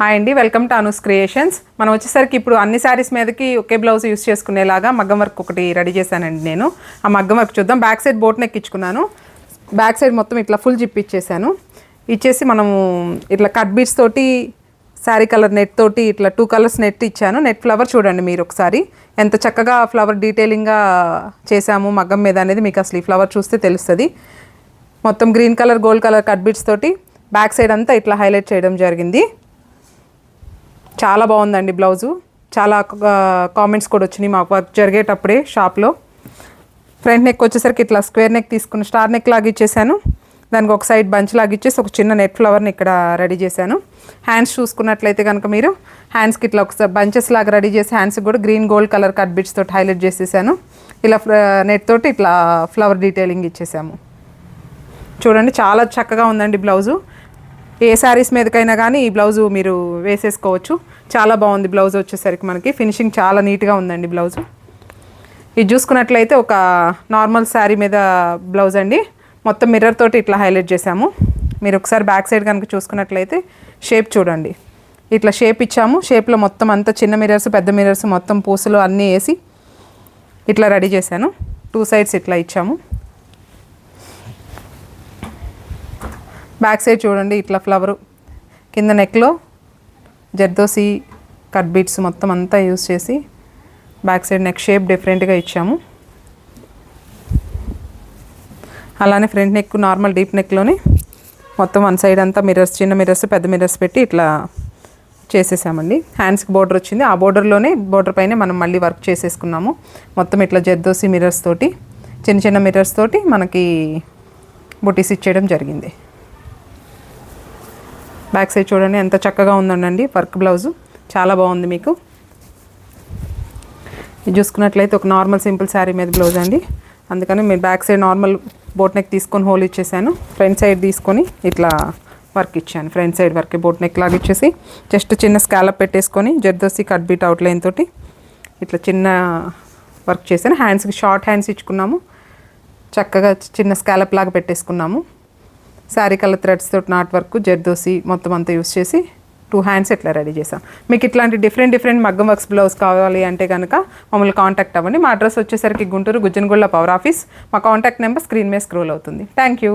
Hi అండి, welcome to Anu's creations. మనం వచ్చేసరికి ఇప్పుడు అన్ని శారీస్ మీదకి ఒకే బ్లౌజ్ యూస్ చేసుకునేలాగా మగ్గం వర్క్ ఒకటి రెడీ చేశానండి. నేను ఆ మగ్గం వర్క్ చూద్దాం. బ్యాక్ సైడ్ బోట్ నెక్ ఇచ్చుకున్నాను. బ్యాక్ సైడ్ మొత్తం ఇట్లా ఫుల్ జిప్ ఇచ్చేసాను. ఇచ్చేసి మనము ఇట్లా కట్ బీట్స్ తోటి శారీ కలర్ నెట్ తోటి ఇట్లా 2 కలర్స్ నెట్ ఇచ్చాను. నెట్ ఫ్లవర్ చూడండి మీరు ఒకసారి ఎంత చక్కగా ఫ్లవర్ డీటెయిలింగ్గా చేసాము మగ్గం మీద అనేది మీకు అసలు ఈ ఫ్లవర్ చూస్తే తెలుస్తుంది. మొత్తం green colour gold colour cut beats తోటి బ్యాక్ సైడ్ అంతా ఇట్లా హైలైట్ చేయడం జరిగింది. చాలా బాగుందండి బ్లౌజు. చాలా కామెంట్స్ కూడా వచ్చినాయి మాకు వర్క్ జరిగేటప్పుడే షాప్లో. ఫ్రంట్ నెక్ వచ్చేసరికి ఇట్లా స్క్వేర్ నెక్ తీసుకుని స్టార్ నెక్ లాగా ఇచ్చేసాను. దానికి ఒక సైడ్ బంచ్ లాగా ఇచ్చేసి ఒక చిన్న నెట్ ఫ్లవర్ని ఇక్కడ రెడీ చేశాను. హ్యాండ్స్ చూసుకున్నట్లయితే కనుక మీరు హ్యాండ్స్కి ఇట్లా ఒకసారి బంచెస్ లాగా రెడీ చేసి హ్యాండ్స్కి కూడా green gold colour cut bits తోటి హైలైట్ చేసేసాను. ఇలా నెట్ తోటి ఇట్లా ఫ్లవర్ డీటెయిలింగ్ ఇచ్చేసాము. చూడండి చాలా చక్కగా ఉందండి బ్లౌజు. ఏ శారీస్ మీదకైనా కానీ ఈ బ్లౌజు మీరు వేసేసుకోవచ్చు. చాలా బాగుంది బ్లౌజ్ వచ్చేసరికి మనకి ఫినిషింగ్ చాలా నీట్గా ఉందండి బ్లౌజు. ఇది చూసుకున్నట్లయితే ఒక నార్మల్ శారీ మీద బ్లౌజ్ అండి. మొత్తం మిర్రర్ తోటి ఇట్లా హైలైట్ చేసాము. మీరు ఒకసారి బ్యాక్ సైడ్ కనుక చూసుకున్నట్లయితే షేప్ చూడండి. ఇట్లా షేప్ ఇచ్చాము. షేప్లో మొత్తం అంతా చిన్న మిర్రర్స్ పెద్ద మిర్రర్స్ మొత్తం పూసలు అన్నీ వేసి ఇట్లా రెడీ చేశాను. 2 సైడ్స్ ఇట్లా ఇచ్చాము. బ్యాక్ సైడ్ చూడండి ఇట్లా ఫ్లవరు కింద నెక్లో జర్దోసి కట్ బీట్స్ మొత్తం అంతా యూస్ చేసి బ్యాక్ సైడ్ నెక్ షేప్ డిఫరెంట్గా ఇచ్చాము. అలానే ఫ్రంట్ నెక్ నార్మల్ డీప్ నెక్లోనే మొత్తం 1 సైడ్ అంతా మిర్రర్స్ చిన్న మిర్రర్స్ పెద్ద మిర్రర్స్ పెట్టి ఇట్లా చేసేసామండి. హ్యాండ్స్కి బోర్డర్ వచ్చింది. ఆ బోర్డర్లోనే బోర్డర్ పైనే మనం మళ్ళీ వర్క్ చేసేసుకున్నాము. మొత్తం ఇట్లా జర్దోసి మిర్రర్స్ తోటి చిన్న చిన్న మిర్రర్స్ తోటి మనకి బుటీస్ ఇచ్చేయడం జరిగింది. బ్యాక్ సైడ్ చూడండి ఎంత చక్కగా ఉందండి వర్క్ బ్లౌజు. చాలా బాగుంది. మీకు ఇది చూసుకున్నట్లయితే ఒక నార్మల్ సింపుల్ శారీ మీద బ్లౌజ్ అండి. అందుకని మీరు back side normal boat neck తీసుకొని హోల్ ఇచ్చేసాను. ఫ్రంట్ సైడ్ తీసుకొని ఇట్లా వర్క్ ఇచ్చాను. Front side work boat neck లాగా ఇచ్చేసి జస్ట్ చిన్న స్కాలప్ పెట్టేసుకొని జర్దోసి కట్ బీట్ అవుట్లైన్ తోటి ఇట్లా చిన్న వర్క్ చేశాను. హ్యాండ్స్కి షార్ట్ హ్యాండ్స్ ఇచ్చుకున్నాము. చక్కగా చిన్న స్కాలప్ లాగా పెట్టేసుకున్నాము. శారీ కలర్ థ్రెడ్స్ తోటి నాట్ వర్క్ జర్దోసి మొత్తం అంతా యూస్ చేసి 2 హ్యాండ్స్ ఇట్లా రెడీ చేసాం. మీకు ఇట్లాంటి డిఫరెంట్ మగ్గం వర్క్స్ బ్లౌజ్ కావాలి అంటే కనుక మమ్మల్ని కాంటాక్ట్ అవ్వండి. మా అడ్రస్ వచ్చేసరికి గుంటూరు గుజ్జనగూడ పవర్ ఆఫీస్. మా కాంటాక్ట్ నెంబర్ స్క్రీన్ మీద స్క్రోల్ అవుతుంది. Thank you.